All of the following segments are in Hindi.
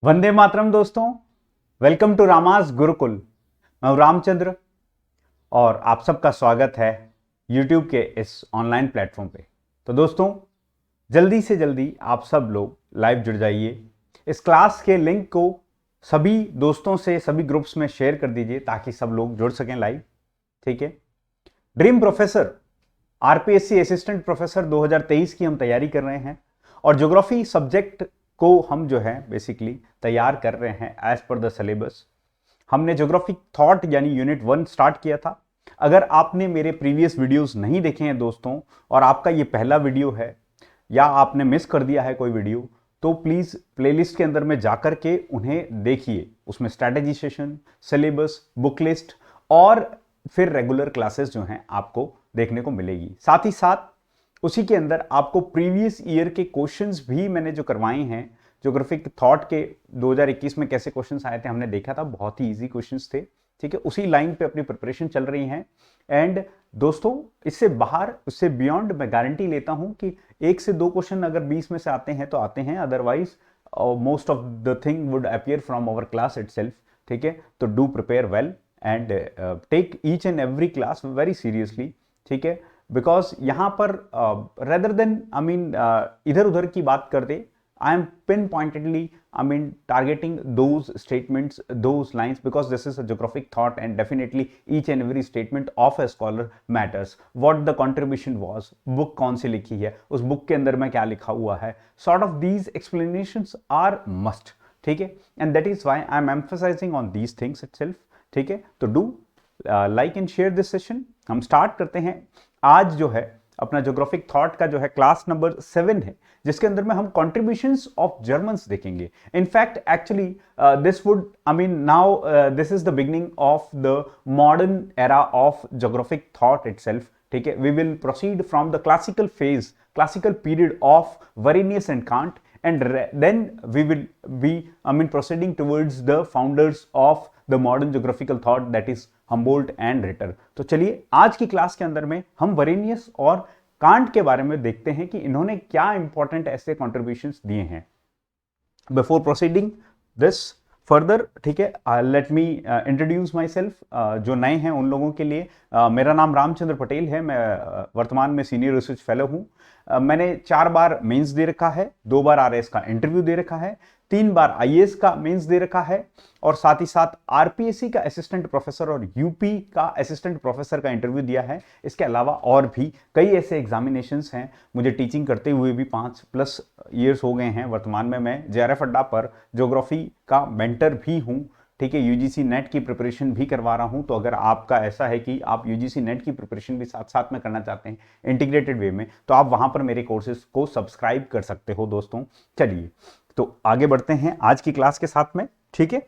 वंदे मातरम दोस्तों। Welcome to रामास Gurukul. मैं हूं रामचंद्र और आप सबका स्वागत है YouTube के इस ऑनलाइन प्लेटफॉर्म पे। तो दोस्तों, जल्दी से जल्दी आप सब लोग लाइव जुड़ जाइए। इस क्लास के लिंक को सभी दोस्तों से सभी ग्रुप्स में शेयर कर दीजिए ताकि सब लोग जुड़ सकें लाइव। ठीक है। Dream professor RPSC assistant professor 2023 की हम तैयारी कर रहे हैं और ज्योग्राफी सब्जेक्ट को हम जो है बेसिकली तैयार कर रहे हैं एज पर द सिलेबस। हमने ज्योग्राफिक थॉट यानी यूनिट 1 स्टार्ट किया था। अगर आपने मेरे प्रीवियस वीडियोस नहीं देखे हैं दोस्तों और आपका ये पहला वीडियो है या आपने मिस कर दिया है कोई वीडियो, तो प्लीज़ प्लेलिस्ट के अंदर में जाकर के उन्हें देखिए। उसमें strategy session, syllabus, book list और फिर रेगुलर क्लासेस जो हैं आपको देखने को मिलेगी। साथ ही साथ उसी के अंदर आपको प्रीवियस ईयर के क्वेश्चंस भी मैंने जो करवाए हैं ज्योग्राफिक थॉट के 2021 में कैसे क्वेश्चंस आए थे हमने देखा था, बहुत ही इजी क्वेश्चंस थे। ठीक है, उसी लाइन पे अपनी प्रिपरेशन चल रही है। एंड दोस्तों, इससे बाहर उससे बियॉन्ड मैं गारंटी लेता हूं कि 1 से 2 क्वेश्चन अगर 20 में से आते हैं तो आते हैं, otherwise most of the thing would appear from our class itself. ठीक है, तो do prepare well and take each and every class very seriously. ठीक है, बिकॉज यहां पर रेदर देन इधर उधर की बात करते, I am pinpointedly, targeting those statements, those lines, because this is a geographic thought and definitely each and every statement of a scholar matters. What the contribution was, book कौन सी लिखी है, उस book के अंदर में क्या लिखा हुआ है, sort of these explanations are must. ठीक है, and that is why I am emphasizing on these things itself. ठीक है, तो do like and share this session. हम start करते हैं। आज जो है अपना ज्योग्राफिक थॉट का जो है क्लास नंबर 7 है, जिसके अंदर में हम कॉन्ट्रीब्यूशंस ऑफ जर्मन्स देखेंगे। In fact actually this would now this is the beginning of the modern era of geographic thought itself. ठीक है, we will proceed from the classical phase, classical period of Varenius and Kant, and then we will be proceeding towards the founders of the modern geographical thought, that is Humboldt and Ritter. तो चलिए आज की क्लास के अंदर में हम वरेनियस और कांट के बारे में देखते हैं कि इन्होंने क्या इंपॉर्टेंट ऐसे कॉन्ट्रीब्यूशंस दिए हैं। बिफोर प्रोसीडिंग दिस फर्दर, ठीक है, let me introduce my self. जो नए हैं उन लोगों के लिए, मेरा नाम रामचंद्र पटेल है। मैं वर्तमान में सीनियर रिसर्च फेलो हूँ। मैंने 4 बार मेंस दे रखा है, 2 बार आरएस का इंटरव्यू दे रखा है, 3 बार आईएएस का मेंस दे रखा है और साथ ही साथ आरपीएससी का असिस्टेंट प्रोफेसर और यूपी का असिस्टेंट प्रोफेसर का इंटरव्यू दिया है। इसके अलावा और भी कई ऐसे एग्जामिनेशंस हैं। मुझे टीचिंग करते हुए भी 5+ ईयर्स हो गए हैं। वर्तमान में मैं जेआरएफ अड्डा पर ज्योग्राफी का मेंटर भी हूँ। ठीक है, यूजीसी नेट की प्रिपरेशन भी करवा रहा हूं। तो अगर आपका ऐसा है कि आप यूजीसी नेट की प्रिपरेशन भी साथ साथ में करना चाहते हैं इंटीग्रेटेड वे में, तो आप वहां पर मेरे कोर्सेज को सब्सक्राइब कर सकते हो दोस्तों। चलिए तो आगे बढ़ते हैं आज की क्लास के साथ में। ठीक है,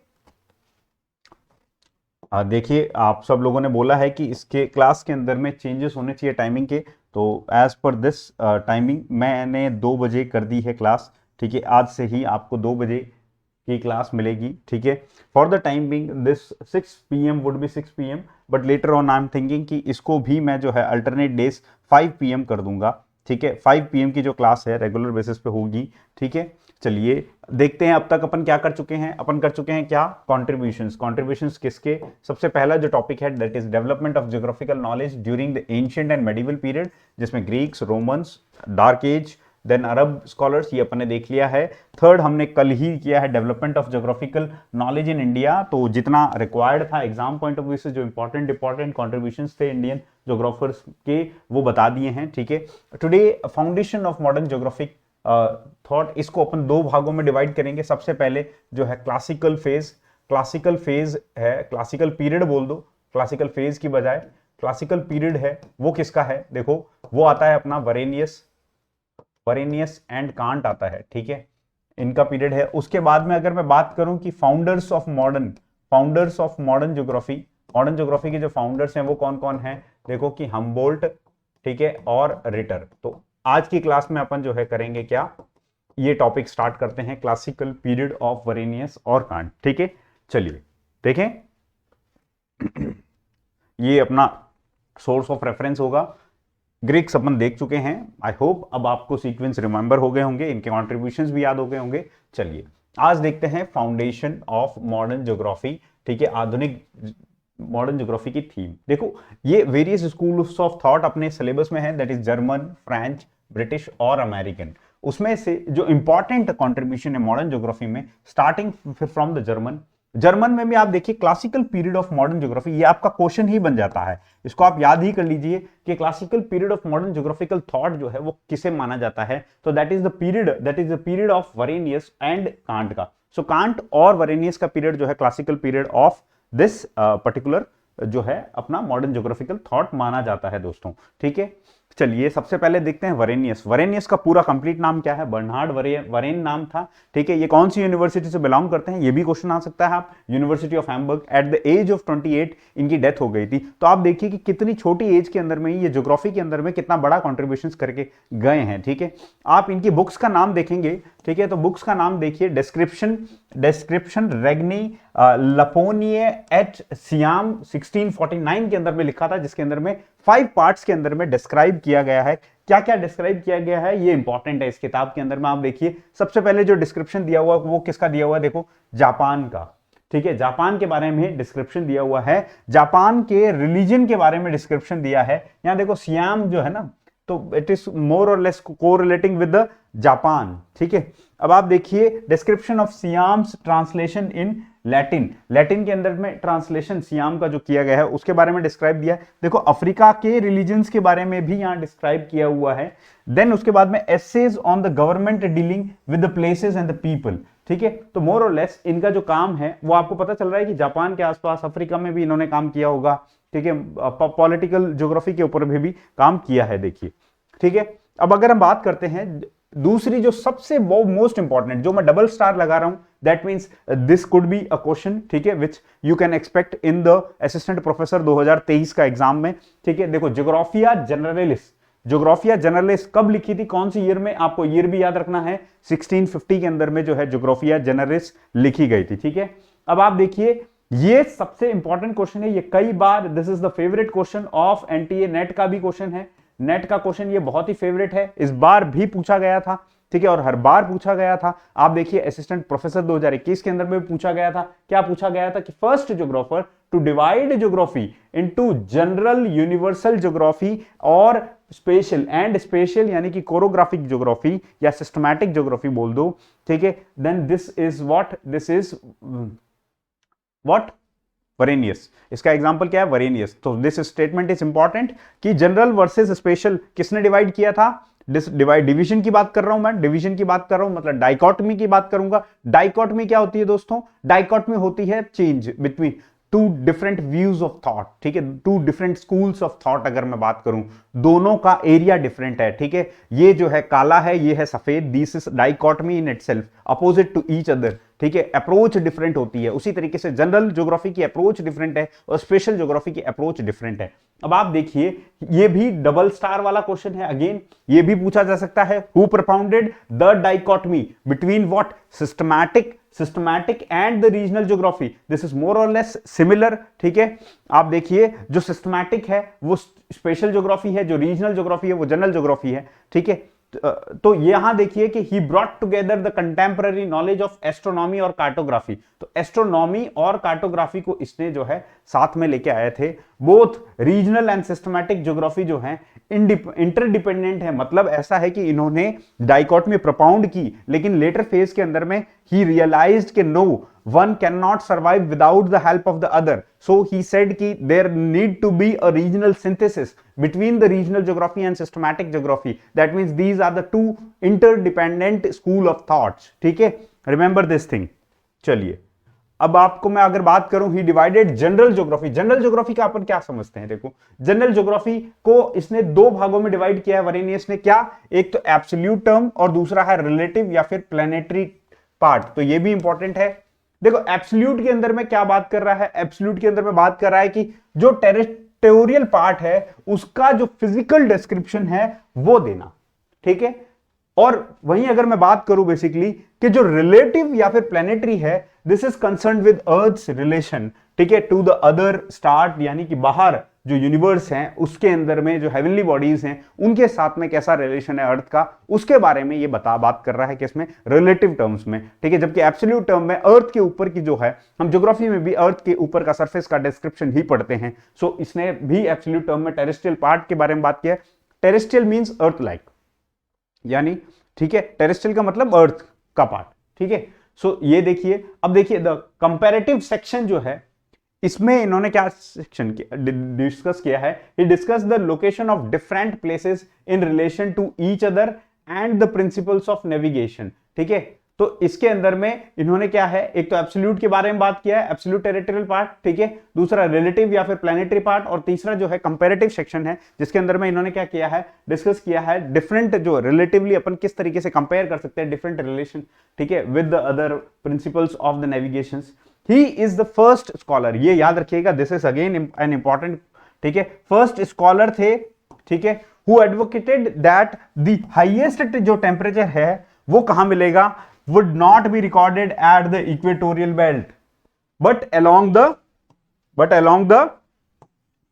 देखिए आप सब लोगों ने बोला है कि इसके क्लास के अंदर में चेंजेस होने चाहिए टाइमिंग के, तो एज पर दिस टाइमिंग मैंने 2 बजे कर दी है क्लास। ठीक है, आज से ही आपको 2 बजे की क्लास मिलेगी। ठीक है, for the time being this 6 PM would be 6 PM, but later on I am thinking कि इसको भी मैं जो है अल्टरनेट डेज 5 PM कर दूंगा। ठीक है, 5 PM की जो क्लास है रेगुलर बेसिस पे होगी। ठीक है, चलिए देखते हैं अब तक अपन क्या कर चुके हैं। अपन कर चुके हैं क्या, कॉन्ट्रीब्यूशंस किसके। सबसे पहला जो टॉपिक है that is development of geographical knowledge during the ancient and medieval period, जिसमें Greeks, Romans, dark age, then Arab scholars, ये अपन ने देख लिया है। थर्ड हमने कल ही किया है development of geographical knowledge in India. तो जितना रिक्वायर्ड था एग्जाम पॉइंट ऑफ व्यू से, जो इंपॉर्टेंट कॉन्ट्रीब्यूशंस थे इंडियन ज्योग्राफर्स के, वो बता दिए हैं। ठीक है, today foundation of modern geographic thought, इसको अपन 2 भागों में डिवाइड करेंगे। सबसे पहले जो है क्लासिकल फेज है, क्लासिकल पीरियड बोल दो, क्लासिकल फेज की बजाय क्लासिकल पीरियड है। वो किसका है, देखो वो आता है अपना वरेनियस एंड कांट आता है। ठीक है, इनका पीरियड है। उसके बाद में अगर मैं बात करूं कि फाउंडर्स ऑफ मॉडर्न ज्योग्राफी के जो फाउंडर्स हैं वो कौन कौन हैं, देखो कि हम्बोल्ट, ठीक है, और रिटर। तो आज की क्लास में अपन जो है करेंगे क्या, ये टॉपिक स्टार्ट करते हैं, क्लासिकल पीरियड ऑफ वरेनियस और कांट। ठीक है, चलिए देखें, ये अपना सोर्स ऑफ रेफरेंस होगा। ग्रीक्स अपन देख चुके हैं। आई होप अब आपको सीक्वेंस रिमेंबर हो गए होंगे, इनके कॉन्ट्रीब्यूशंस भी याद हो गए होंगे। चलिए आज देखते हैं फाउंडेशन ऑफ मॉडर्न ज्योग्राफी, ठीक है, आधुनिक मॉडर्न ज्योग्राफी की थीम। देखो ये वेरियस स्कूल्स ऑफ थॉट अपने सिलेबस में है, that is German, French, British और अमेरिकन। उसमें से जो इंपॉर्टेंट कंट्रीब्यूशन है मॉडर्न ज्योग्राफी में, starting from the German. German में भी आप देखिए classical period of modern geography, ये आपका क्वेश्चन ही बन जाता है, इसको आप याद ही कर लीजिए कि classical period of modern geographical thought जो है वो किसे माना जाता है, तो that is the period of Varenius and can't का। सो कांट और वरेनियस का पीरियड जो है classical period of this particular जो है अपना मॉडर्न ज्योग्राफिकल थॉट माना जाता है दोस्तों, ठीक है। चलिए सबसे पहले देखते हैं वरेनियस। वरेनियस का पूरा कंप्लीट नाम क्या है? बर्नार्ड वरेन नाम था, ठीक है। ये कौन सी यूनिवर्सिटी से बिलोंग करते हैं, ये भी क्वेश्चन आ सकता है। आप University of Hamburg, at the age of 28 इनकी डेथ हो गई थी। तो आप देखिए कि कितनी छोटी एज के अंदर में ये ज्योग्राफी के अंदर में कितना बड़ा कॉन्ट्रीब्यूशन करके गए हैं, ठीक है। आप इनकी बुक्स का नाम देखेंगे, ठीक है, तो बुक्स का नाम देखिए, डिस्क्रिप्शन रेग्नी लपोनिये एट सियाम 1649 के अंदर में लिखा था, जिसके अंदर में 5 पार्ट्स के अंदर में डिस्क्राइब किया गया है। क्या क्या डिस्क्राइब किया गया है ये इंपॉर्टेंट है इस किताब के अंदर में। आप देखिए सबसे पहले जो डिस्क्रिप्शन दिया हुआ वो किसका दिया हुआ है, देखो जापान का, ठीक है। जापान के बारे में डिस्क्रिप्शन दिया हुआ है, जापान के रिलीजन के बारे में डिस्क्रिप्शन दिया है। यहां देखो सियाम जो है ना, तो इट इज मोर और less correlating with the Japan, ठीक है। अब आप देखिए description of Siam's translation in Latin, Latin के अंदर में ट्रांसलेशन सियाम का जो किया गया है उसके बारे में डिस्क्राइब दिया है। देखो अफ्रीका के रिलीजन्स के बारे में भी यहां डिस्क्राइब किया हुआ है। देन उसके बाद में essays on the government dealing with the places and the people, ठीक है। तो मोर और लेस इनका जो काम है वो आपको पता चल रहा है कि जापान के आसपास अफ्रीका में भी इन्होंने काम किया होगा, ठीक है। पॉलिटिकल ज्योग्राफी के ऊपर भी काम किया है, देखिए, ठीक है। अब अगर हम बात करते हैं दूसरी जो सबसे मोस्ट इंपॉर्टेंट, जो मैं डबल स्टार लगा रहा हूं, that means this could be a question, ठीक है, which you can expect in the assistant professor 2023 का एग्जाम में, ठीक है। देखो ज्योग्राफिया जनरलिस, ज्योग्राफिया जनरलिस कब लिखी थी, कौन सी ईयर में, आपको ईयर भी याद रखना है, 1650 के अंदर में जो है ज्योग्राफिया जनरलिस लिखी गई थी, ठीक है। अब आप देखिए ये सबसे इंपॉर्टेंट क्वेश्चन है, ये कई बार, this is the favourite question of NTA, NET का भी क्वेश्चन है, नेट का क्वेश्चन ये बहुत ही फेवरेट है, इस बार भी पूछा गया था, ठीक है, और हर बार पूछा गया था। आप देखिए असिस्टेंट प्रोफेसर 2021 के अंदर में पूछा गया था, क्या पूछा गया था कि first geographer to divide geography into general universal geography और स्पेशल एंड स्पेशल, यानी कि कोरोग्राफिक ज्योग्राफी या सिस्टमैटिक ज्योग्राफी बोल दो, ठीक है। Then this is what Varenius, इसका एग्जांपल क्या है, वरेनियस। तो दिस स्टेटमेंट इज इंपॉर्टेंट कि जनरल वर्सेस स्पेशल किसने डिवाइड किया था, डिवीजन की बात कर रहा हूं मैं, डिवीजन की बात कर रहा हूं, मतलब डाइकोटमी की बात करूंगा। डाइकोटमी क्या होती है दोस्तों, डाइकोटमी होती है change between two different views of thought, ठीक है, two different schools of thought. अगर मैं बात करूं दोनों का एरिया डिफरेंट है, ठीक है, ये जो है काला है, ये है सफेद, this is dichotomy in itself, opposite to each other, ठीक है, अप्रोच डिफरेंट होती है। उसी तरीके से जनरल ज्योग्राफी की अप्रोच डिफरेंट है और स्पेशल ज्योग्राफी की अप्रोच डिफरेंट है। अब आप देखिए ये भी डबल स्टार वाला क्वेश्चन है, अगेन ये भी पूछा जा सकता है, who propounded the dichotomy between what, systematic and the regional geography. This is more और लेस सिमिलर, ठीक है। आप देखिए जो सिस्टमैटिक है वो स्पेशल ज्योग्राफी है, जो रीजनल ज्योग्राफी है वो जनरल ज्योग्राफी है, ठीक है। तो यहां देखिए कि he brought together the contemporary knowledge of astronomy और कार्टोग्राफी। तो एस्ट्रोनॉमी और कार्टोग्राफी को इसने जो है साथ में लेके आए थे। Both regional and systematic geography जो है इंटरडिपेंडेंट है, मतलब ऐसा है कि इन्होंने डाइकोटमी प्रोपाउंड की, लेकिन लेटर फेज के अंदर में ही रियलाइज्ड कि no, one cannot survive without the help of the other, so he said कि there need to be a regional synthesis between the regional geography and systematic geography, that means these are the two interdependent school of thoughts, ठीक है, remember this thing। चलिए अब आपको मैं अगर बात करूं, he divided general geography, general geography का अपन क्या समझते हैं, देखो जनरल ज्योग्राफी को इसने दो भागों में डिवाइड किया है वरेनियस ने, क्या, एक तो एब्सोल्यूट टर्म और दूसरा है रिलेटिव या फिर प्लेनेटरी पार्ट। तो ये भी इंपॉर्टेंट है। देखो एब्सोल्यूट के अंदर में क्या बात कर रहा है, एब्सोल्यूट के अंदर में बात कर रहा है कि जो टेरिटोरियल पार्ट है उसका जो फिजिकल डिस्क्रिप्शन है वो देना, ठीक है। और वहीं अगर मैं बात करूं बेसिकली कि जो रिलेटिव या फिर प्लेनेटरी है, this is concern with earth's relation ठीक है, टू द अदर स्टार, यानी कि बाहर जो यूनिवर्स हैं उसके अंदर में जो हेवनली बॉडीज हैं उनके साथ में कैसा रिलेशन है अर्थ का, उसके बारे में ये बात कर रहा है किसमें, रिलेटिव टर्म्स में, ठीक है। जबकि एब्सोल्यूट टर्म में अर्थ के ऊपर की जो है, हम ज्योग्राफी में भी अर्थ के ऊपर का सरफेस का डिस्क्रिप्शन ही पढ़ते हैं, सो इसने भी एब्सोल्यूट टर्म में टेरेस्ट्रियल पार्ट के बारे में बात किया है। टेरेस्ट्रियल मींस अर्थ लाइक, यानी ठीक है, टेरेस्ट्रियल का मतलब अर्थ का पार्ट, ठीक है। सो ये देखिए, अब देखिए द कंपैरेटिव सेक्शन जो है, इसमें इन्होंने क्या सेक्शन डिस्कस किया है, he discuss the location of different places in relation to each other and the principles of navigation, ठीक है। तो इसके अंदर में इन्होंने क्या है, एक तो एब्सोल्यूट के बारे में बात किया है, एब्सोल्यूट टेरिटोरियल पार्ट, ठीक है, दूसरा रिलेटिव या फिर प्लैनेटरी पार्ट, और तीसरा जो है कंपैरेटिव सेक्शन है, जिसके अंदर में इन्होंने क्या किया है, डिस्कस किया है डिफरेंट जो रिलेटिवली अपन किस तरीके से कंपेयर कर सकते हैं डिफरेंट रिलेशन, ठीक है, with the other principles of the navigation. He is the first scholar, ये याद रखिएगा, this is again an important, ठीक है, फर्स्ट स्कॉलर थे, ठीक है, who advocated that the highest जो टेम्परेचर है वो कहां मिलेगा, would not be recorded at the equatorial belt but along the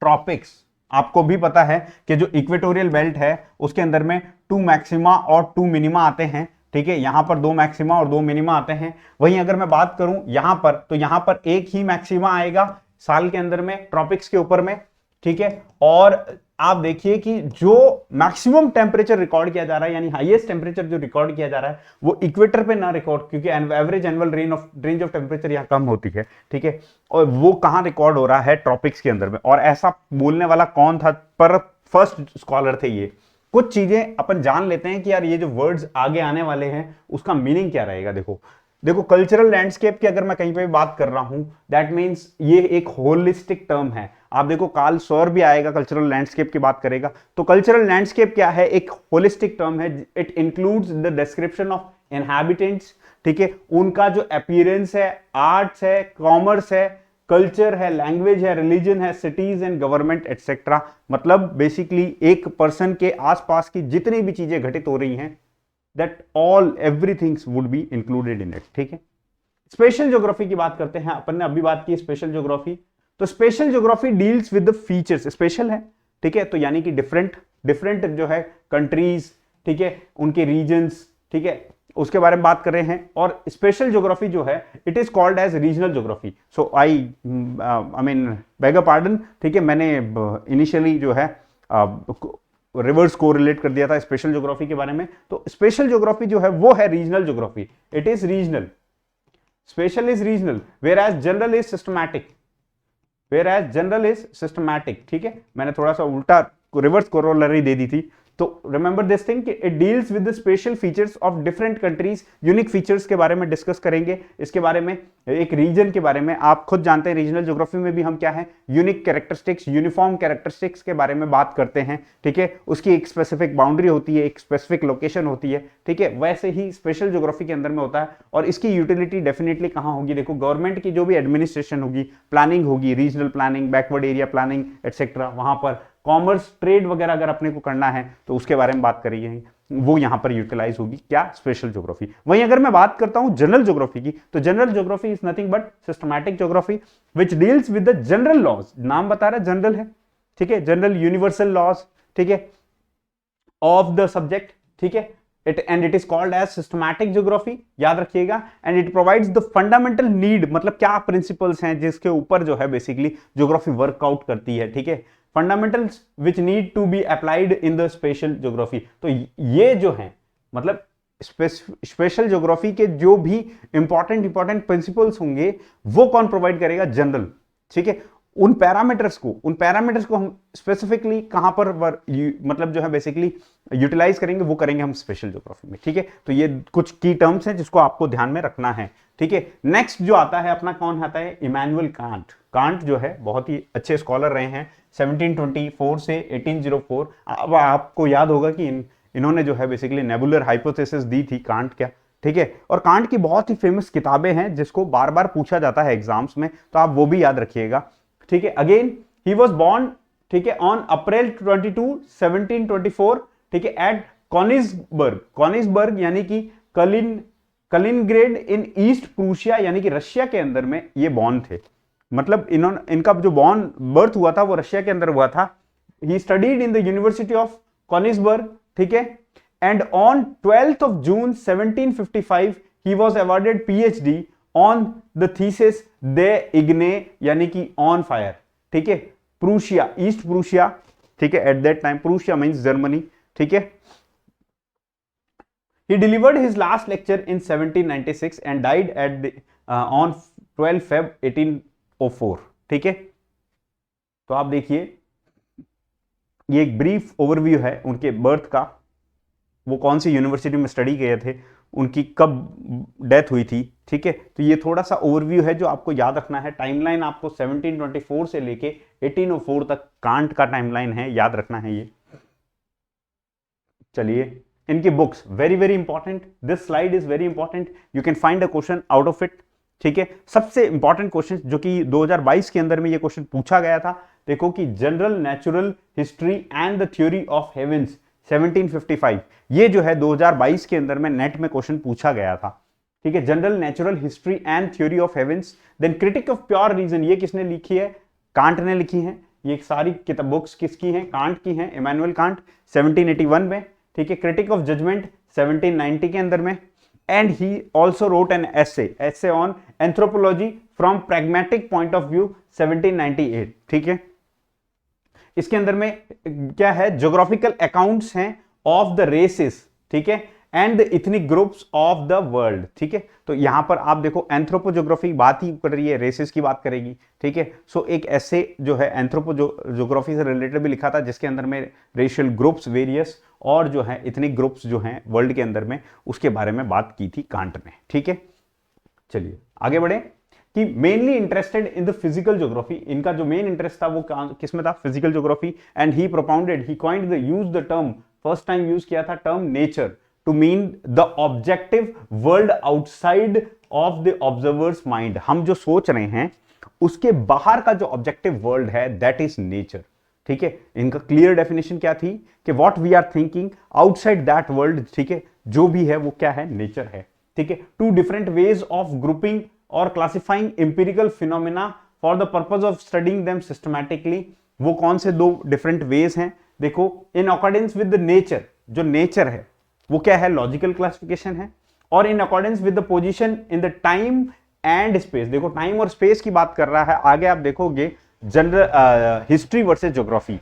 tropics। आपको भी पता है कि जो इक्वेटोरियल बेल्ट है उसके अंदर में 2 मैक्सिमा और 2 मिनिमा आते हैं, ठीक है, यहां पर 2 मैक्सिमा और 2 मिनिमा आते हैं। वहीं अगर मैं बात करूं यहां पर, तो यहां पर एक ही मैक्सिमा आएगा साल के अंदर में ट्रॉपिक्स के ऊपर में, ठीक है। और आप देखिए कि जो मैक्सिमम टेम्परेचर रिकॉर्ड किया जा रहा है, यानी हाईएस्ट टेम्परेचर जो रिकॉर्ड किया जा रहा है वो इक्वेटर पे ना रिकॉर्ड, क्योंकि average annual range of temperature यहां कम होती है, ठीक है, और वो कहां रिकॉर्ड हो रहा है, ट्रॉपिक्स के अंदर में। और ऐसा बोलने वाला कौन था, पर फर्स्ट स्कॉलर थे ये। कुछ चीजें अपन जान लेते हैं कि यार ये जो वर्ड्स आगे आने वाले हैं उसका मीनिंग क्या रहेगा। देखो कल्चरल लैंडस्केप की अगर मैं कहीं पे भी बात कर रहा हूं, दैट मींस ये एक होलिस्टिक टर्म है। आप देखो कार्ल सौर भी आएगा, कल्चरल लैंडस्केप की बात करेगा, तो कल्चरल लैंडस्केप क्या है, एक होलिस्टिक टर्म है। It includes the description of inhabitants, ठीक है, उनका जो अपीयरेंस है, आर्ट्स है, कॉमर्स है, कल्चर है, लैंग्वेज है, रिलीजन है, सिटीज एंड गवर्नमेंट एटसेट्रा। मतलब बेसिकली एक पर्सन के आसपास की जितनी भी चीजें घटित हो रही हैं, that all everything would be included in it, ठीक है। स्पेशल ज्योग्राफी की बात करते हैं, अपन ने अभी बात की स्पेशल ज्योग्राफी। तो special geography deals with the features, special है, ठीक है, तो यानी कि डिफरेंट जो है कंट्रीज, ठीक है, उनके रीजन्स, ठीक है, उसके बारे में बात कर रहे हैं। और स्पेशल ज्योग्राफी जो है it is called as regional geography. So I mean beg a pardon, ठीक है, मैंने इनिशियली जो है रिवर्स को रिलेट कर दिया था स्पेशल ज्योग्राफी के बारे में। तो स्पेशल ज्योग्राफी जो है वो है regional geography, it is regional, special is regional, whereas general is systematic, ठीक है। मैंने थोड़ा सा उल्टा रिवर्स कोरोलरी दे दी थी। तो रिमेंबर दिस थिंग कि it deals with the special features of different countries, unique features के बारे में डिस्कस करेंगे। इसके बारे में एक रीजन के बारे में आप खुद जानते हैं, रीजनल ज्योग्राफी में भी हम क्या है, यूनिक कैरेक्टरिस्टिक्स, यूनिफॉर्म कैरेक्टरिस्टिक्स के बारे में बात करते हैं, ठीक है। उसकी एक स्पेसिफिक बाउंड्री होती है, एक स्पेसिफिक लोकेशन होती है, ठीक है। वैसे ही स्पेशल ज्योग्राफी के अंदर में होता है। और इसकी यूटिलिटी डेफिनेटली कहां होगी, देखो गवर्नमेंट की जो भी एडमिनिस्ट्रेशन होगी, प्लानिंग होगी, regional planning, backward area planning etcetera, वहां पर कॉमर्स, ट्रेड वगैरह अगर अपने को करना है तो उसके बारे में बात करेंगे, वो यहां पर यूटिलाइज होगी क्या, स्पेशल ज्योग्राफी। वहीं अगर मैं बात करता हूं जनरल ज्योग्राफी की, तो general geography is nothing but systematic geography which deals with the general laws, नाम बता रहा है जनरल है, ठीक है, जनरल यूनिवर्सल लॉज, ठीक है, ऑफ द सब्जेक्ट, ठीक है, it is called as systematic geography, याद रखिएगा। And it provides the fundamental need, मतलब क्या प्रिंसिपल्स हैं जिसके ऊपर जो है बेसिकली ज्योग्राफी वर्कआउट करती है, ठीक है, fundamentals which need to be applied in the special geography. तो ये जो है मतलब स्पेशल ज्योग्राफी के जो भी इंपॉर्टेंट प्रिंसिपल्स होंगे वो कौन प्रोवाइड करेगा, जनरल, ठीक है। उन पैरामीटर्स को हम स्पेसिफिकली कहां पर मतलब जो है बेसिकली यूटिलाइज करेंगे, वो करेंगे हम स्पेशल ज्योग्राफी में, ठीक है। तो ये कुछ की टर्म्स हैं जिसको आपको ध्यान में रखना है, ठीक है। नेक्स्ट जो आता है अपना, कौन आता है, इमैनुअल कांट। कांट जो है बहुत ही अच्छे स्कॉलर रहे हैं 1724 से 1804। अब आपको याद होगा कि इन्होंने जो है बेसिकली नेबुलर हाइपोथेसिस दी थी, कांट क्या, ठीक है। और कांट की बहुत ही फेमस किताबें हैं जिसको बार बार पूछा जाता है एग्जाम्स में, तो आप वो भी याद रखिएगा, ठीक है। अगेन ही वॉज बॉर्न, ठीक है, ऑन अप्रैल 22, 1724, ठीक है, एट कॉनिसबर्ग यानी कि कलिनग्रेड इन ईस्ट प्रूशिया, यानी कि रशिया के अंदर में ये बॉर्न थे, मतलब इनका जो बर्थ हुआ था वो रशिया के अंदर हुआ था। He studied in the university of Konigsberg, ठीक है, and on 12th of June 1755 he was awarded PhD on the thesis De Igne, यानी कि ऑन फायर, ठीक है, प्रूशिया, ईस्ट प्रूशिया, ठीक है, at that time Prussia means Germany, ठीक है। He delivered his last lecture in 1796 and died on 12 Feb 1804, ठीक है। तो आप देखिए ये एक ब्रीफ ओवरव्यू है उनके बर्थ का, वो कौन सी यूनिवर्सिटी में स्टडी किए थे, उनकी कब डेथ हुई थी, ठीक है। तो ये थोड़ा सा ओवरव्यू है जो आपको याद रखना है। टाइमलाइन आपको 1724 से लेके 1804 तक कांट का टाइमलाइन है, याद रखना है ये। चलिए इनकी books very very important, this slide is very important, you can find a question out of it, ठीक है। सबसे इंपॉर्टेंट क्वेश्चन जो कि 2022 के अंदर में ये क्वेश्चन पूछा गया था, देखो कि general natural history and the theory of heavens 1755, ये जो है 2022 के अंदर में नेट में क्वेश्चन पूछा गया था, ठीक है। General natural history and theory of heavens, then critique of pure reason, ये किसने लिखी है, कांट ने लिखी है। ये सारी किताब बुक्स किसकी हैं, कांट की हैं, इमैनुअल कांट 1781 में, ठीक है। क्रिटिक ऑफ जजमेंट 1790 के अंदर में, and he also wrote an essay on anthropology from pragmatic point of view 1798, ठीक है। इसके अंदर में क्या है, ज्योग्राफिकल अकाउंट्स हैं ऑफ द रेसेस, ठीक है, and the ethnic groups of the world, ठीक है। तो यहां पर आप देखो एंथ्रोपोज्योग्राफी बात ही कर रही है, रेसेस की बात करेगी, ठीक है। सो एक ऐसे जो है एंथ्रोपोज्योग्राफी से रिलेटेड भी लिखा था जिसके अंदर में रेशियल ग्रुप्स वेरियस और जो है इथनिक ग्रुप्स जो हैं वर्ल्ड के अंदर में, उसके बारे में बात की थी कांट ने, ठीक है। चलिए आगे बढ़े कि mainly interested in the physical geography, इनका जो मेन इंटरेस्ट था वो किसमें था, physical geography, and he propounded, he coined the use the term, first time use किया था term nature to mean the objective world outside of the observer's mind. हम जो सोच रहे हैं उसके बाहर का जो ऑब्जेक्टिव वर्ल्ड है दैट इज नेचर, ठीक है। इनका क्लियर डेफिनेशन क्या थी कि what we are thinking outside that world, ठीक है, जो भी है वो क्या है, नेचर है, ठीक है। Two different ways of grouping और classifying empirical phenomena for the purpose of studying them systematically, वो कौन से दो डिफरेंट वेज हैं, देखो in accordance with the nature, जो नेचर है वो क्या है, लॉजिकल क्लासिफिकेशन है, और in accordance with the position in the time and space, देखो टाइम और स्पेस की बात कर रहा है। आगे आप देखोगे जनरल हिस्ट्री वर्सेस ज्योग्राफी,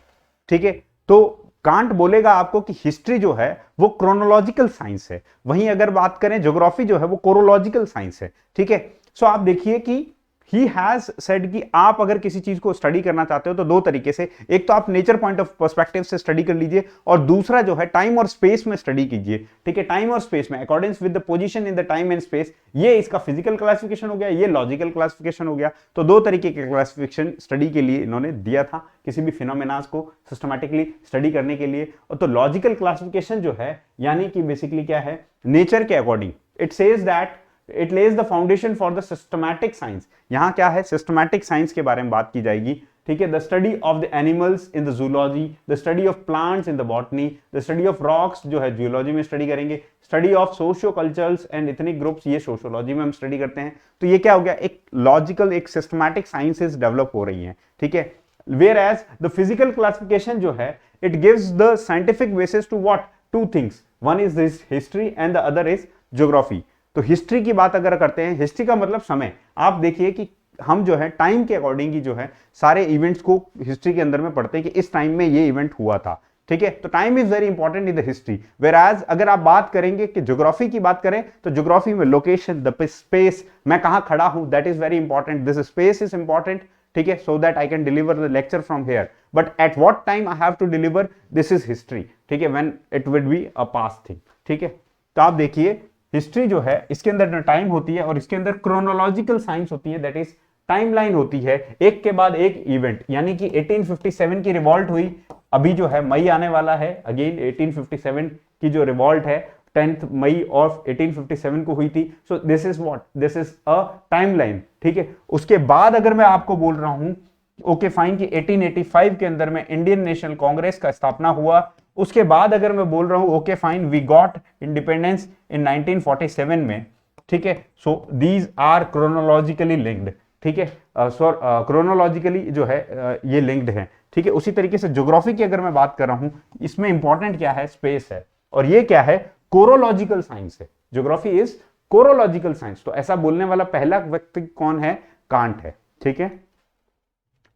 ठीक है। तो कांट बोलेगा आपको कि हिस्ट्री जो है वो क्रोनोलॉजिकल साइंस है, वहीं अगर बात करें ज्योग्राफी जो है वो कोरोलॉजिकल साइंस है, ठीक है। सो आप देखिए कि ही हैज सेड कि आप अगर किसी चीज को स्टडी करना चाहते हो तो दो तरीके से, एक तो आप नेचर पॉइंट ऑफ पर्सपेक्टिव से स्टडी कर लीजिए, और दूसरा जो है टाइम और स्पेस में स्टडी कीजिए, ठीक है। टाइम और स्पेस में according with the position in the time and space, ये इसका फिजिकल क्लासिफिकेशन हो गया, ये लॉजिकल क्लासिफिकेशन हो गया। तो दो तरीके के क्लासिफिकेशन स्टडी के लिए इन्होंने दिया था, किसी भी फिनोमेनास को सिस्टमैटिकली स्टडी करने के लिए। और तो लॉजिकल क्लासिफिकेशन जो है यानी कि बेसिकली क्या है, नेचर के according, it says that it Lay's the foundation for the systematic science. यहां क्या है, सिस्टमैटिक साइंस के बारे में बात की जाएगी, ठीक है। The study of the animals in the zoology, the study of plants in the botany, the study of rocks जो है जियोलॉजी में स्टडी करेंगे, study of socio cultures and ethnic groups, ये सोशियोलॉजी में हम स्टडी करते हैं। तो ये क्या हो गया, एक लॉजिकल, एक सिस्टमैटिक साइंसेस डेवलप हो रही हैं, ठीक है। Whereas the physical classification जो है, it gives the scientific basis to what, two things, one is this history and the other is geography. तो हिस्ट्री की बात अगर करते हैं, हिस्ट्री का मतलब समय, आप देखिए कि हम जो है टाइम के अकॉर्डिंग ही जो है सारे इवेंट्स को हिस्ट्री के अंदर में पढ़ते हैं कि इस टाइम में ये इवेंट हुआ था, ठीक है। तो time is very important in the history. Whereas अगर आप बात करेंगे कि ज्योग्राफी की बात करें तो ज्योग्राफी में लोकेशन, द स्पेस, मैं कहां खड़ा हूं, that is very important, this space is important, ठीक है, so that I can deliver the lecture from here, but at what time I have to deliver, this is history, ठीक है, when it will be a past thing, ठीक है। तो आप देखिए हिस्ट्री जो है इसके अंदर टाइम होती है और इसके अंदर क्रोनोलॉजिकल साइंस होती है, दैट इज टाइमलाइन होती है, एक के बाद एक इवेंट। यानी कि 1857 की रिवॉल्ट हुई, अभी जो है मई आने वाला है, अगेन 1857 की जो रिवॉल्ट है 10 मई ऑफ 1857 को हुई थी। So this is what, this is a timeline, ठीक है। उसके बाद अगर मैं आपको बोल रहा हूं ओके फाइन कि 1885 के अंदर में इंडियन नेशनल कांग्रेस का स्थापना हुआ, उसके बाद अगर मैं बोल रहा हूं okay fine we got independence in 1947 में, ठीक है। So these are chronologically linked, ठीक है। क्रोनोलॉजिकली जो है ये लिंक्ड है, ठीक है। उसी तरीके से ज्योग्राफी की अगर मैं बात कर रहा हूं, इसमें इंपॉर्टेंट क्या है, स्पेस है, और ये क्या है, कोरोलॉजिकल साइंस है। Geography is chorological science. तो ऐसा बोलने वाला पहला व्यक्ति कौन है, कांट है, ठीक है।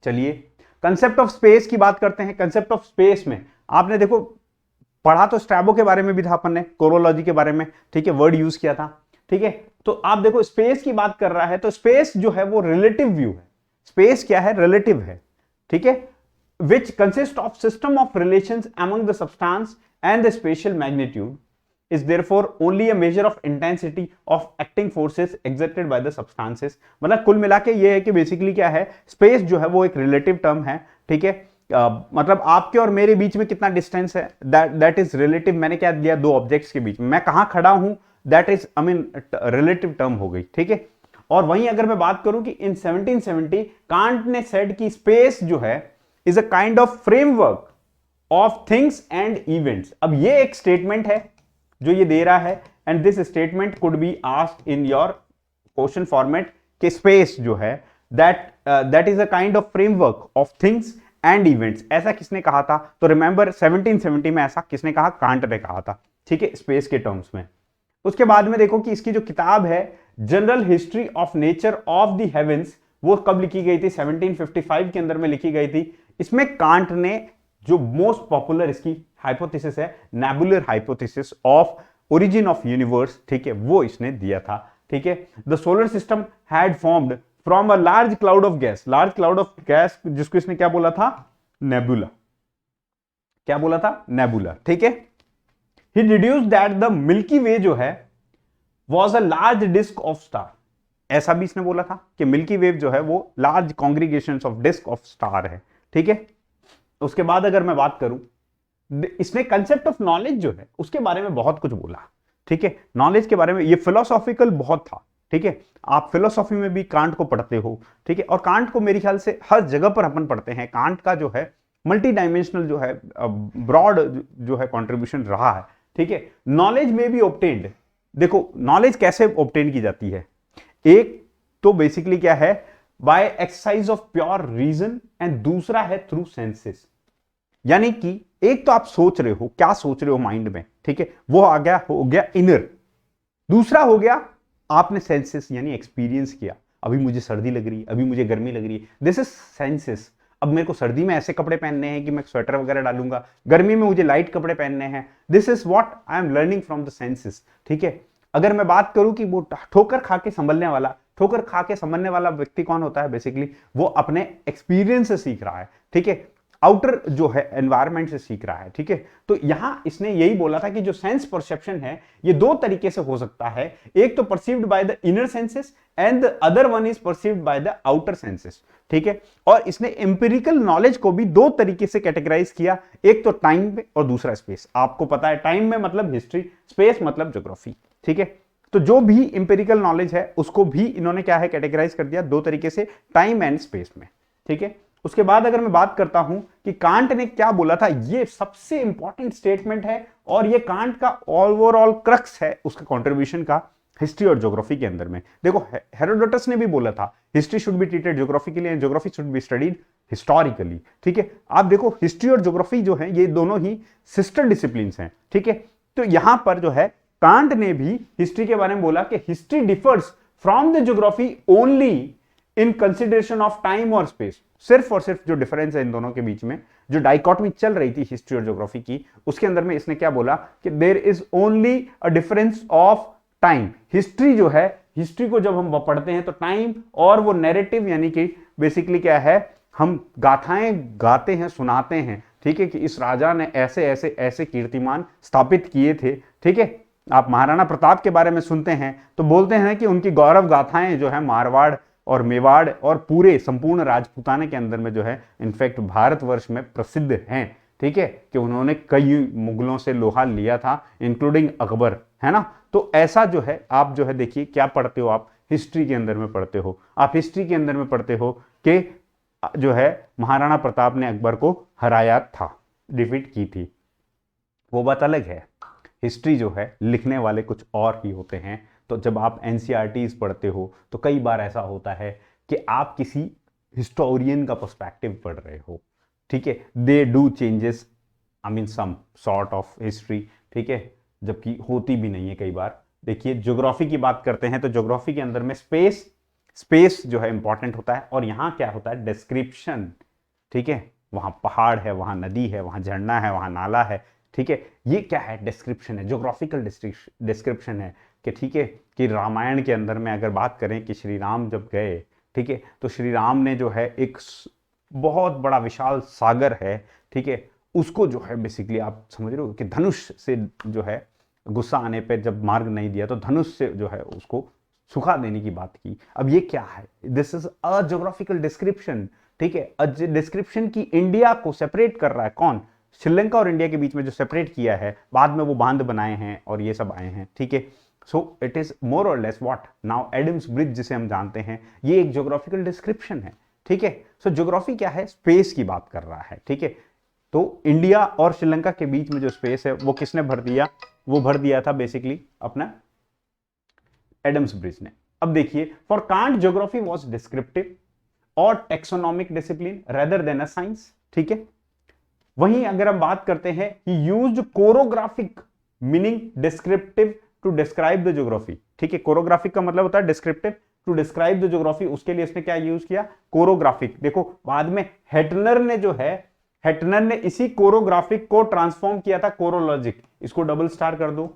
चलिए कंसेप्ट ऑफ स्पेस की बात करते हैं। कंसेप्ट ऑफ स्पेस में आपने देखो पढ़ा तो स्ट्रैबो के बारे में भी था अपन ने, कोरोलॉजी के बारे में, ठीक है, वर्ड यूज किया था, ठीक है। तो आप देखो स्पेस की बात कर रहा है, तो स्पेस जो है वो रिलेटिव व्यू है। स्पेस क्या है, रिलेटिव है, ठीक है, which consist of system of relations among the substance and the spatial magnitude is therefore only a measure of intensity of acting forces exerted by the substances। मतलब कुल मिला के ये है कि बेसिकली क्या है, स्पेस जो है वो एक रिलेटिव टर्म है, ठीक है। मतलब आपके और मेरे बीच में कितना डिस्टेंस है, दैट इज रिलेटिव। मैंने क्या दिया, दो ऑब्जेक्ट्स के बीच में मैं कहां खड़ा हूं, that is I mean relative term हो गई, ठीक है। और वहीं अगर मैं बात करूं कि इन 1770 कांट ने सेड कि स्पेस जो है is a kind of framework of things and events. अब ये एक स्टेटमेंट है जो ये दे रहा है, and this statement could be asked in your question format कि स्पेस जो है that is a kind of framework of things and events. ऐसा किसने कहा था, तो रिमेंबर 1770 में ऐसा किसने कहा, कांट ने कहा था, ठीक है, स्पेस के टर्म्स में। उसके बाद में देखो कि इसकी जो किताब है general history of nature of the heavens, वो कब लिखी गई थी, 1755 के अंदर में लिखी गई थी। इसमें कांट ने जो मोस्ट पॉपुलर इसकी हाइपोथेसिस है, nebular hypothesis of origin of universe, ठीक है, वो इसने दिया था, ठीक है। The solar system had formed from a large cloud of gas, large cloud of gas जिसको इसने क्या बोला था, नेबुला, क्या बोला था, नेबुला, ठीक है। He deduced that the milky way जो है was a large disc of star. ऐसा भी इसने बोला था कि मिल्की वेव जो है वो large congregation of disc of star है, ठीक है। उसके बाद अगर मैं बात करूं, इसने कंसेप्ट ऑफ नॉलेज जो है उसके बारे में बहुत कुछ बोला, ठीक है। नॉलेज के बारे में ये फिलोसॉफिकल बहुत था, ठीक है। आप फिलोसॉफी में भी कांट को पढ़ते हो, ठीक है, और कांट को मेरे ख्याल से हर जगह पर अपन पढ़ते हैं। कांट का जो है मल्टी डायमेंशनल जो है ब्रॉड जो है कंट्रीब्यूशन रहा है, ठीक है। नॉलेज में भी ऑब्टेन्ड, देखो नॉलेज कैसे ऑब्टेन की जाती है, एक तो बेसिकली क्या है, by exercise of pure reason, and दूसरा है थ्रू सेंसेस। यानी कि एक तो आप सोच रहे हो, क्या सोच रहे हो माइंड में, ठीक है, वो आ गया, हो गया इनर। दूसरा हो गया आपने सेंसेस यानी एक्सपीरियंस किया, अभी मुझे सर्दी लग रही है, अभी मुझे गर्मी लग रही है, दिस इज सेंसेस। अब मेरे को सर्दी में ऐसे कपड़े पहनने हैं कि मैं स्वेटर वगैरह डालूंगा, गर्मी में मुझे लाइट कपड़े पहनने हैं, this is what I am learning from the senses, ठीक है। अगर मैं बात करूं कि वो ठोकर खा के संभलने वाला, ठोकर खा के संभलने वाला व्यक्ति कौन होता है, बेसिकली वो अपने एक्सपीरियंस से सीख रहा है, ठीक है, आउटर जो है एनवायरमेंट से सीख रहा है, ठीक है। तो यहां इसने यही बोला था कि जो सेंस परसेप्शन है ये दो तरीके से हो सकता है, एक तो perceived by the inner senses and the other one is perceived by the outer senses, ठीक है। और इसने एम्पिरिकल नॉलेज को भी दो तरीके से कैटेगराइज किया, एक तो टाइम में और दूसरा स्पेस। आपको पता है टाइम में मतलब हिस्ट्री, स्पेस मतलब ज्योग्राफी, ठीक है। तो जो भी इंपेरिकल नॉलेज है उसको भी इन्होंने क्या है कैटेगराइज कर दिया दो तरीके से, टाइम एंड स्पेस में, ठीक है। उसके बाद अगर मैं बात करता हूं कि कांट ने क्या बोला था, ये सबसे इंपॉर्टेंट स्टेटमेंट है और ये कांट का ओवरऑल क्रक्स है उसका कंट्रीब्यूशन का हिस्ट्री और ज्योग्राफी के अंदर में। देखो हेरोडोटस ने भी बोला था history should be treated geographically and geography should be studied historically, ठीक है। आप देखो हिस्ट्री और ज्योग्राफी जो है ये दोनों ही सिस्टर डिसिप्लिन्स हैं, ठीक है। तो यहां पर जो है कांट ने भी हिस्ट्री के बारे में बोला कि history differs from the geography only in consideration of time और स्पेस। सिर्फ और सिर्फ जो डिफरेंस है इन दोनों के बीच में, जो डाइकोटमी चल रही थी हिस्ट्री और ज्योग्राफी की, उसके अंदर में इसने क्या बोला कि there is only a difference of time. History जो है, हिस्ट्री को जब हम पढ़ते हैं तो टाइम और वो नैरेटिव यानी कि बेसिकली क्या है, हम गाथाएं गाते हैं, सुनाते हैं, ठीक है, कि इस राजा ने ऐसे ऐसे ऐसे कीर्तिमान स्थापित किए थे, ठीक है। आप महाराणा प्रताप के बारे में सुनते हैं तो बोलते हैं कि उनकी गौरव गाथाएं जो है मारवाड़ और मेवाड़ और पूरे संपूर्ण राजपूताने के अंदर में जो है इनफैक्ट भारतवर्ष में प्रसिद्ध हैं, ठीक है, कि उन्होंने कई मुगलों से लोहा लिया था इंक्लूडिंग अकबर, है ना। तो ऐसा जो है आप जो है देखिए क्या पढ़ते हो, आप हिस्ट्री के अंदर में पढ़ते हो, आप हिस्ट्री के अंदर में पढ़ते हो कि जो है महाराणा प्रताप ने अकबर को हराया था, डिफीट की थी, वो बात अलग है। हिस्ट्री जो है लिखने वाले कुछ और ही होते हैं। तो जब आप एनसीईआरटीज पढ़ते हो तो कई बार ऐसा होता है कि आप किसी हिस्टोरियन का पर्सपेक्टिव पढ़ रहे हो, ठीक है। They do changes, I mean some sort of history, ठीक है, जबकि होती भी नहीं है कई बार। देखिए ज्योग्राफी की बात करते हैं तो ज्योग्राफी के अंदर में स्पेस जो है इंपॉर्टेंट होता है, और यहां क्या होता है, डिस्क्रिप्शन, ठीक है। वहां पहाड़ है, वहां नदी है, वहां झरना है, वहां नाला है, ठीक है। ये क्या है, डिस्क्रिप्शन है, ज्योग्राफिकल डिस्क्रिप्शन है कि ठीक है कि रामायण के अंदर में अगर बात करें कि श्री राम जब गए, ठीक है, तो श्री राम ने जो है एक बहुत बड़ा विशाल सागर है, ठीक है, उसको जो है बेसिकली आप समझ रहे हो कि धनुष से जो है गुस्सा आने पे जब मार्ग नहीं दिया तो धनुष से जो है उसको सुखा देने की बात की। अब ये क्या है, this is a geographical description, ठीक है। डिस्क्रिप्शन की इंडिया को सेपरेट कर रहा है कौन, श्रीलंका और इंडिया के बीच में जो सेपरेट किया है, बाद में वो बांध बनाए हैं और ये सब आए हैं, ठीक है। सो इट इज मोर और less what now Adam's Bridge जिसे हम जानते हैं, ये एक ज्योग्राफिकल डिस्क्रिप्शन है, ठीक है। सो ज्योग्राफी क्या है, स्पेस की बात कर रहा है, ठीक है। तो इंडिया और श्रीलंका के बीच में जो स्पेस है वो किसने भर दिया, वो भर दिया था बेसिकली अपना एडम्स ब्रिज ने। अब देखिए, for Kant geography was descriptive और taxonomic discipline rather than a science, ठीक है। वहीं अगर हम बात करते हैं, he used chorographic meaning descriptive to describe the geography, ठीक है। कोरोग्राफिक का मतलब होता है descriptive, to describe the geography, उसके लिए इसने क्या यूज किया, कोरोग्राफिक। देखो बाद में हेटनर ने जो है, हेटनर ने इसी कोरोग्राफिक को ट्रांसफॉर्म किया था कोरोलॉजिक, इसको डबल स्टार कर दो।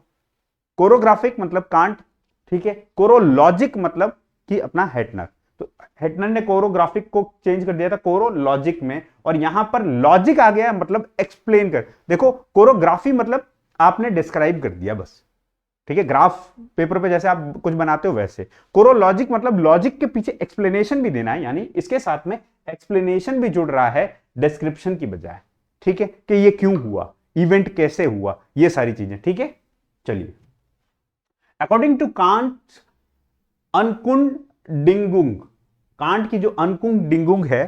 कोरोग्राफिक मतलब कांट, ठीक है, कोरोलॉजिक मतलब कि अपना हेटनर। तो हेटनर ने कोरोग्राफिक को चेंज कर दिया था कोरोलॉजिक में, और यहां पर लॉजिक आ गया मतलब एक्सप्लेन कर। देखो कोरोग्राफी मतलब आपने डिस्क्राइब कर दिया बस, ठीक है, ग्राफ पेपर पे जैसे आप कुछ बनाते हो वैसे। कोरोलॉजिक मतलब लॉजिक के पीछे एक्सप्लेनेशन भी देना है, यानी इसके साथ में एक्सप्लेनेशन भी जुड़ रहा है डिस्क्रिप्शन की बजाय, ठीक है, कि ये क्यों हुआ, इवेंट कैसे हुआ, ये सारी चीजें, ठीक है। चलिए, अकॉर्डिंग टू कांट अनकुंडिंगुंग, कांट की जो अनकुंडिंगुंग है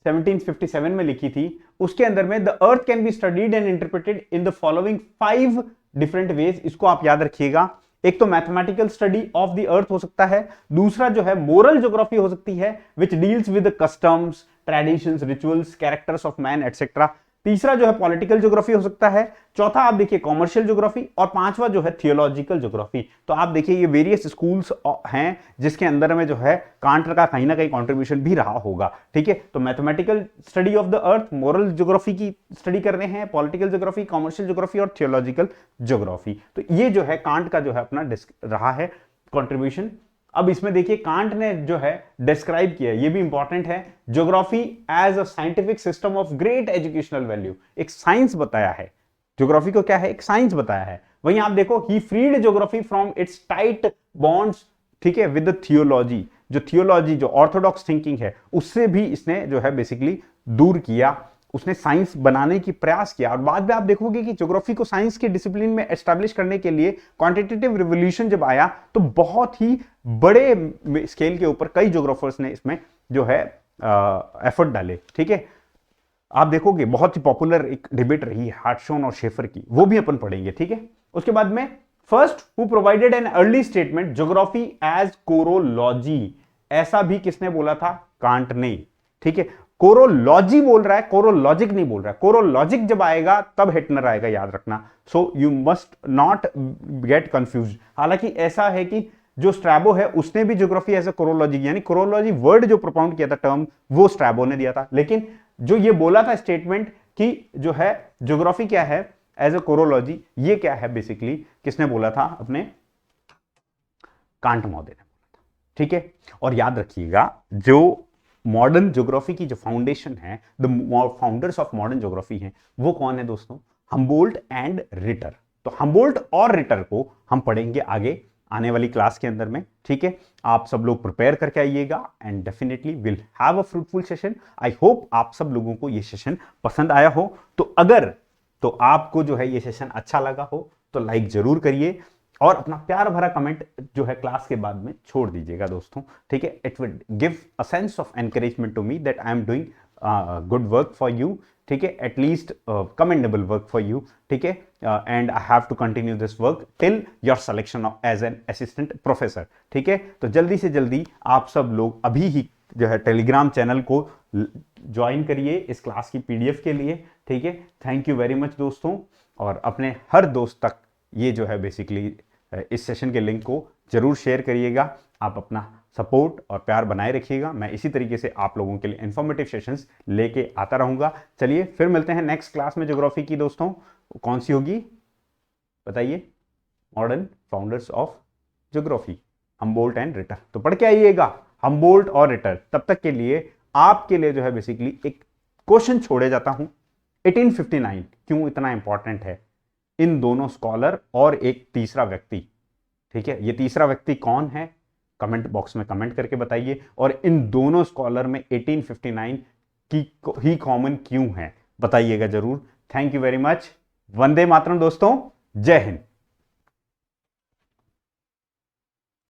1757 में लिखी थी, उसके अंदर में the earth can be studied and interpreted in the following 5 different ways. इसको आप याद रखिएगा। एक तो mathematical study of the earth हो सकता है, दूसरा जो है मोरल ज्योग्राफी हो सकती है विच deals with customs, traditions, rituals, characters of man etcetera. तीसरा जो है पॉलिटिकल ज्योग्राफी हो सकता है। चौथा आप देखिए कॉमर्शियल ज्योग्राफी, और पांचवा जो है थियोलॉजिकल ज्योग्राफी। तो आप देखिए ये वेरियस स्कूल्स हैं जिसके अंदर में जो है कांट का कहीं ना कहीं कंट्रीब्यूशन भी रहा होगा, ठीक है। तो mathematical study of the earth, moral geography की स्टडी कर रहे हैं, पॉलिटिकल ज्योग्राफी, कॉमर्शियल ज्योग्राफी और थियोलॉजिकल ज्योग्राफी। तो ये जो है कांट का जो है अपना रहा है कंट्रीब्यूशन। अब इसमें देखिए कांट ने जो है डिस्क्राइब किया, ये भी इंपॉर्टेंट है, geography as a scientific system of great educational value. एक साइंस बताया है, ज्योग्राफी को क्या है, एक साइंस बताया है। वहीं आप देखो, he freed geography from its tight bonds, ठीक है, विद थियोलॉजी। जो थियोलॉजी, जो ऑर्थोडॉक्स थिंकिंग है, उससे भी इसने जो है बेसिकली दूर किया, उसने साइंस बनाने की प्रयास किया। और बाद में आप देखोगे कि ज्योग्राफी को साइंस के डिसिप्लिन में एस्टैब्लिश करने के लिए क्वांटिटेटिव रिवोल्यूशन जब आया तो बहुत ही बड़े स्केल के ऊपर कई ज्योग्राफर्स ने इसमें जो है एफर्ट डाले, ठीक है। आप देखोगे बहुत ही पॉपुलर एक डिबेट रही है हार्टशॉन और शेफर की, वो भी अपन पढ़ेंगे, ठीक है। उसके बाद में first who provided an early statement geography as chorology, ऐसा भी किसने बोला था, कांट ने, ठीक है। कोरोलॉजी बोल रहा है, कोरोलॉजिक नहीं बोल रहा है। कोरोलॉजिक जब आएगा तब हेटनर आएगा, याद रखना। So you must not get confuse. हालांकि ऐसा है कि जो स्ट्रैबो है उसने भी ज्योग्राफी एज ए कोरोलॉजी, यानी कोरोलॉजी वर्ड जो प्रोपाउंड किया था टर्म, वो स्ट्रैबो ने दिया था। लेकिन जो ये बोला था स्टेटमेंट कि जो है ज्योग्राफी क्या है एज ए कोरोलॉजी, ये क्या है बेसिकली किसने बोला था, अपने कांट महोदय ने बोला था, ठीक है। और याद रखिएगा, जो मॉडर्न ज्योग्राफी की जो फाउंडेशन है, the founders of modern geography हैं, वो कौन है दोस्तों, हम्बोल्ट एंड रिटर। तो हम्बोल्ट और रिटर को हम पढ़ेंगे आगे आने वाली क्लास के अंदर में, ठीक है। आप सब लोग प्रिपेयर करके आइएगा and definitely will have a fruitful session. I hope आप सब लोगों को ये सेशन पसंद आया हो। तो अगर तो आपको जो है ये सेशन अच्छा लगा हो तो लाइक जरूर करिए और अपना प्यार भरा कमेंट जो है क्लास के बाद में छोड़ दीजिएगा दोस्तों, ठीक है। It will give a sense of encouragement to me that I am doing good work for you, ठीक है, at least commendable work for you, ठीक है। And I have to continue this work till your selection as an assistant professor, ठीक है। तो जल्दी से जल्दी आप सब लोग अभी ही जो है टेलीग्राम चैनल को ज्वाइन करिए इस क्लास की पीडीएफ के लिए, ठीक है। थैंक यू वेरी मच दोस्तों, और अपने हर दोस्त तक ये जो है बेसिकली इस सेशन के लिंक को जरूर शेयर करिएगा। आप अपना सपोर्ट और प्यार बनाए रखिएगा। मैं इसी तरीके से आप लोगों के लिए इंफॉर्मेटिव सेशंस लेके आता रहूंगा। चलिए फिर मिलते हैं नेक्स्ट क्लास में ज्योग्राफी की दोस्तों। कौन सी होगी बताइए? Modern founders of geography, Humboldt and Ritter. तो पढ़ के आइएगा हम्बोल्ट और रिटर। तब तक के लिए आपके लिए जो है बेसिकली एक क्वेश्चन छोड़े जाता हूं। 1859 क्यों इतना इंपॉर्टेंट है? इन दोनों स्कॉलर और एक तीसरा व्यक्ति, ठीक है, ये तीसरा व्यक्ति कौन है? कमेंट बॉक्स में कमेंट करके बताइए। और इन दोनों स्कॉलर में 1859 की ही कॉमन क्यों है बताइएगा जरूर। Thank you very much. वंदे मातरम दोस्तों, जय हिंद।